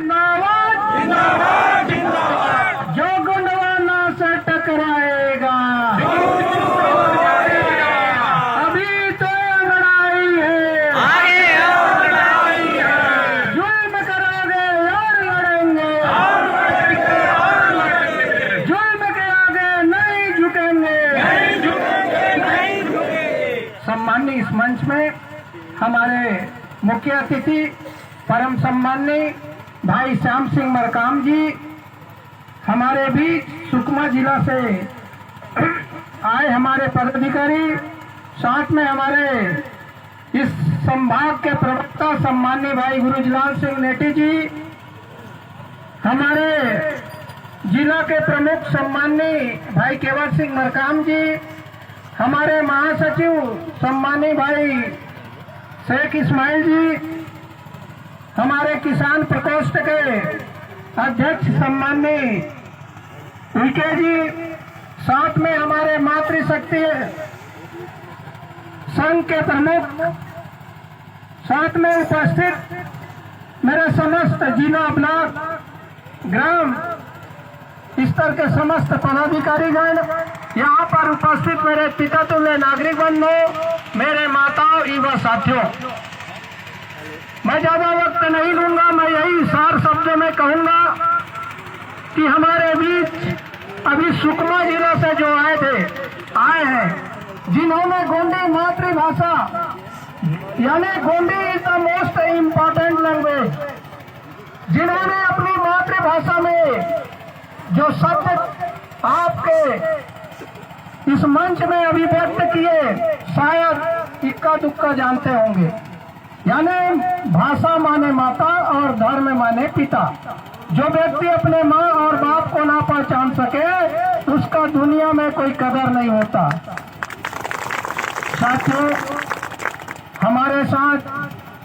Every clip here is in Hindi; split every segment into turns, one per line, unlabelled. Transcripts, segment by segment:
जिंदाबाद जिंदाबाद जिंदाबाद। जो गोंडवाना से टकराएगा अभी तो लड़ाई है,
आगे और लड़ाई है।
जुल्म करोगे और लड़ेंगे, जुल्म के आगे नहीं झुकेंगे,
नहीं झुकेंगे।
सम्माननीय इस मंच में हमारे मुख्य अतिथि परम सम्माननीय भाई श्याम सिंह मरकाम जी हमारे बीच सुकमा जिला से आए हमारे पदाधिकारी, साथ में हमारे इस संभाग के प्रवक्ता सम्माननीय भाई गुरुजलाल सिंह नेटी जी, हमारे जिला के प्रमुख सम्माननीय भाई केवल सिंह मरकाम जी, हमारे महासचिव सम्माननीय भाई शेख इस्माइल जी, हमारे किसान प्रकोष्ठ के अध्यक्ष सम्माननीय विके जी, साथ में हमारे मातृशक्ति संघ के प्रमुख, साथ में उपस्थित मेरे समस्त जिला ब्लॉक ग्राम स्तर के समस्त पदाधिकारीगण, यहाँ पर उपस्थित मेरे पिता तुल्य नागरिक बंधु, मेरे माताओं एवं साथियों, मैं ज्यादा वक्त नहीं लूंगा। मैं यही सार शब्द में कहूंगा कि हमारे बीच अभी सुकमा जिला से जो आए हैं, जिन्होंने गोंडी मातृभाषा यानी Gondi is the most important language, जिन्होंने अपनी मातृभाषा में जो शब्द आपके इस मंच में अभिव्यक्त किए, शायद इक्का दुक्का जानते होंगे। यानी भाषा माने माता और धर्म माने पिता। जो व्यक्ति अपने माँ और बाप को ना पहचान सके उसका दुनिया में कोई कदर नहीं होता। साथियों, हमारे साथ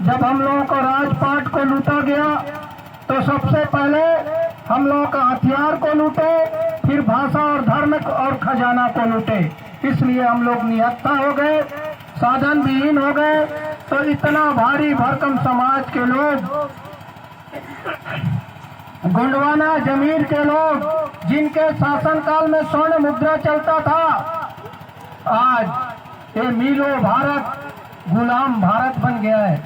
जब हम लोगों को राजपाट को लूटा गया तो सबसे पहले हम लोगों का हथियार को लूटे, फिर भाषा और धर्म और खजाना को लूटे। इसलिए हम लोग निहत्था हो गए, साधन विहीन हो गए। तो इतना भारी भरकम समाज के लोग, गोंडवाना जमीन के लोग, जिनके शासनकाल में स्वर्ण मुद्रा चलता था, आज ये मीलो भारत गुलाम भारत बन गया है।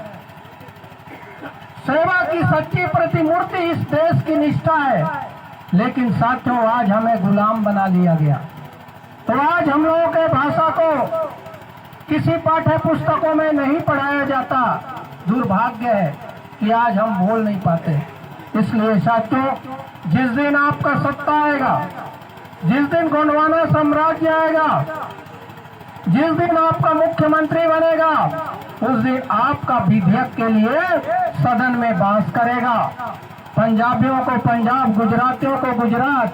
सेवा की सच्ची प्रतिमूर्ति इस देश की निष्ठा है, लेकिन साथियों आज हमें गुलाम बना लिया गया। तो आज हम लोगों के भाषा को किसी पाठ्य पुस्तकों में नहीं पढ़ाया जाता। दुर्भाग्य है कि आज हम बोल नहीं पाते। इसलिए साथियों, जिस दिन आपका सत्ता आएगा, जिस दिन गोंडवाना साम्राज्य आएगा, जिस दिन आपका मुख्यमंत्री बनेगा, उस दिन आपका विधेयक के लिए सदन में बात करेगा। पंजाबियों को पंजाब, गुजरातियों को गुजरात,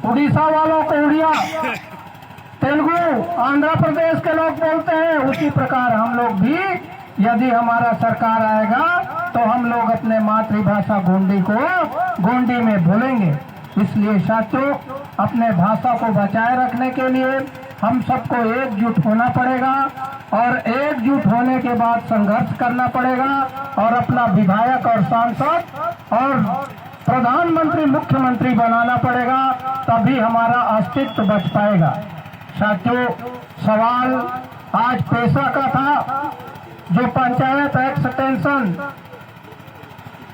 उड़ीसा वालों को उड़िया, तेलुगु आंध्र प्रदेश के लोग बोलते हैं, उसी प्रकार हम लोग भी, यदि हमारा सरकार आएगा तो हम लोग अपने मातृभाषा गोंडी को गोंडी में बोलेंगे। इसलिए साथियों, अपने भाषा को बचाए रखने के लिए हम सबको एकजुट होना पड़ेगा और एकजुट होने के बाद संघर्ष करना पड़ेगा और अपना विधायक और सांसद और प्रधानमंत्री मुख्यमंत्री बनाना पड़ेगा, तभी हमारा अस्तित्व बच पाएगा। साथियों, सवाल आज पेशा का था। जो पंचायत एक्सटेंशन,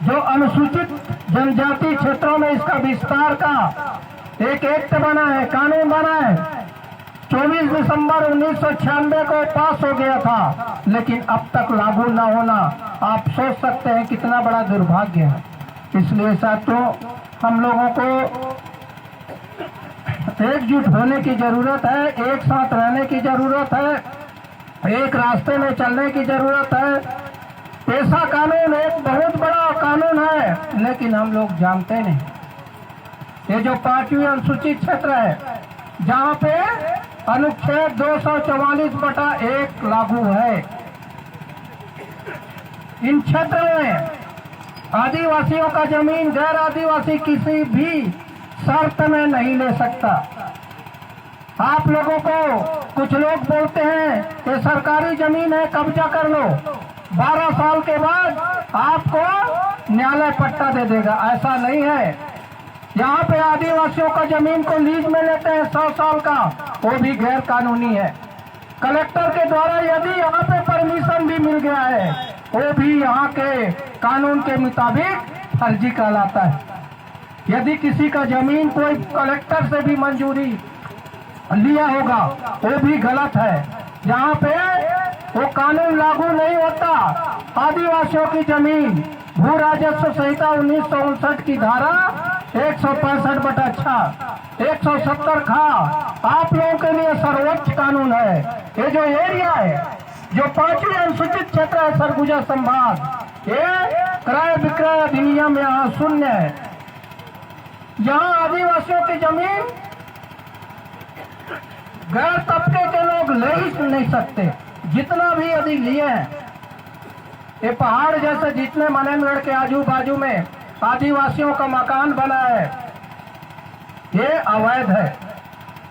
जो अनुसूचित जनजाति क्षेत्रों में इसका विस्तार का एक एक्ट बना है, कानून बना है, 24 दिसंबर 1996 को पास हो गया था, लेकिन अब तक लागू न होना, आप सोच सकते हैं कितना बड़ा दुर्भाग्य है। इसलिए साथियों, हम लोगों को एकजुट होने की जरूरत है, एक साथ रहने की जरूरत है, एक रास्ते में चलने की जरूरत है। पेशा कानून एक बहुत बड़ा कानून है, लेकिन हम लोग जानते नहीं। ये जो 5वीं अनुसूचित क्षेत्र है, जहाँ पे अनुच्छेद 244/1 लागू है, इन क्षेत्रों में आदिवासियों का जमीन गैर आदिवासी किसी भी शर्त में नहीं ले सकता। आप लोगों को कुछ लोग बोलते हैं कि सरकारी जमीन है, कब्जा कर लो। 12 साल के बाद आपको न्यायालय पट्टा दे देगा, ऐसा नहीं है। यहाँ पे आदिवासियों का जमीन को लीज में लेते हैं 100 साल का, वो भी गैर कानूनी है। कलेक्टर के द्वारा यदि यहाँ पे परमिशन भी मिल गया है, वो भी यहाँ के कानून के मुताबिक फर्जी कहलाता है। यदि किसी का जमीन कोई कलेक्टर से भी मंजूरी लिया होगा, वो भी गलत है। जहाँ पे वो कानून लागू नहीं होता, आदिवासियों की जमीन भू राजस्व संहिता 1959 की धारा 165/6 170 खा आप लोगों के लिए सर्वोच्च कानून है। ये जो एरिया है, जो 5वीं अनुसूचित क्षेत्र है सरगुजा संभाग, ये क्रय विक्रय अधिनियम यहाँ शून्य है। यहाँ आदिवासियों की जमीन गैर तबके के लोग ले ही नहीं सकते, जितना भी यदि लिए हैं। ये पहाड़ जैसे जितने मनेनगढ़ के आजू बाजू में आदिवासियों का मकान बना है, ये अवैध है।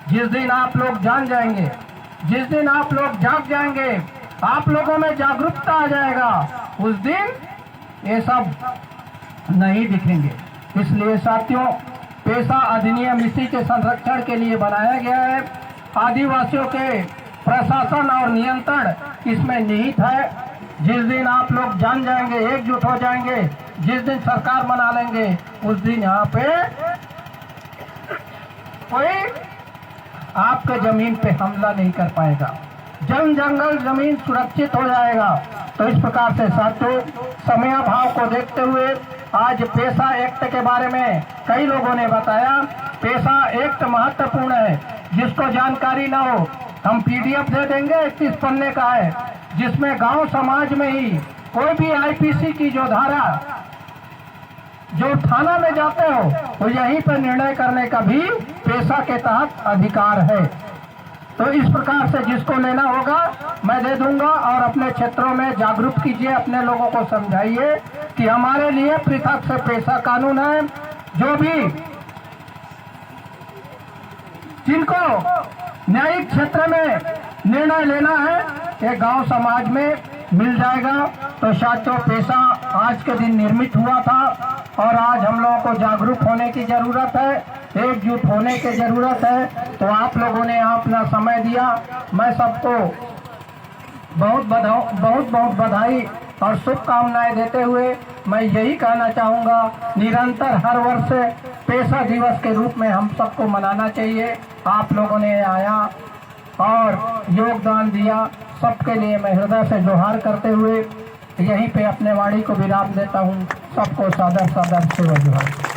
जिस दिन आप लोग जान जाएंगे, जिस दिन आप लोग जाग जाएंगे, आप लोगों में जागरूकता आ जाएगा, उस दिन ये सब नहीं दिखेंगे। इसलिए साथियों, पेशा अधिनियम इसी के संरक्षण के लिए बनाया गया है। आदिवासियों के प्रशासन और नियंत्रण इसमें निहित है। जिस दिन आप लोग जान जाएंगे, एकजुट हो जाएंगे, जिस दिन सरकार बना लेंगे, उस दिन यहाँ पे कोई आपके जमीन पे हमला नहीं कर पाएगा। जन जंगल जमीन सुरक्षित हो जाएगा। तो इस प्रकार से साथियों, समयाभाव को देखते हुए आज पेशा एक्ट के बारे में कई लोगों ने बताया। पेशा एक्ट महत्वपूर्ण है, जिसको जानकारी ना हो हम पीडीएफ दे देंगे, 31 पन्ने का है, जिसमें गांव समाज में ही कोई भी आईपीसी की जो धारा, जो थाना में जाते हो, वो यहीं पर निर्णय करने का भी पेशा के तहत अधिकार है। तो इस प्रकार से जिसको लेना होगा मैं दे दूंगा, और अपने क्षेत्रों में जागरूक कीजिए, अपने लोगों को समझाइए कि हमारे लिए पृथक से पेशा कानून है। जो भी जिनको न्यायिक क्षेत्र में निर्णय लेना है, ये गांव समाज में मिल जाएगा। तो साथियों, पेशा आज के दिन निर्मित हुआ था, और आज हम लोगों को जागरूक होने की जरूरत है, एकजुट होने की जरूरत है। तो आप लोगों ने अपना समय दिया, मैं सबको बहुत बहुत बधाई और शुभकामनाएं देते हुए मैं यही कहना चाहूँगा, निरंतर हर वर्ष पेशा दिवस के रूप में हम सबको मनाना चाहिए। आप लोगों ने आया और योगदान दिया, सबके लिए मैं हृदय से जोहार करते हुए यहीं पे अपने वाणी को विराम देता हूँ। सबको सादर सादर से जोहार।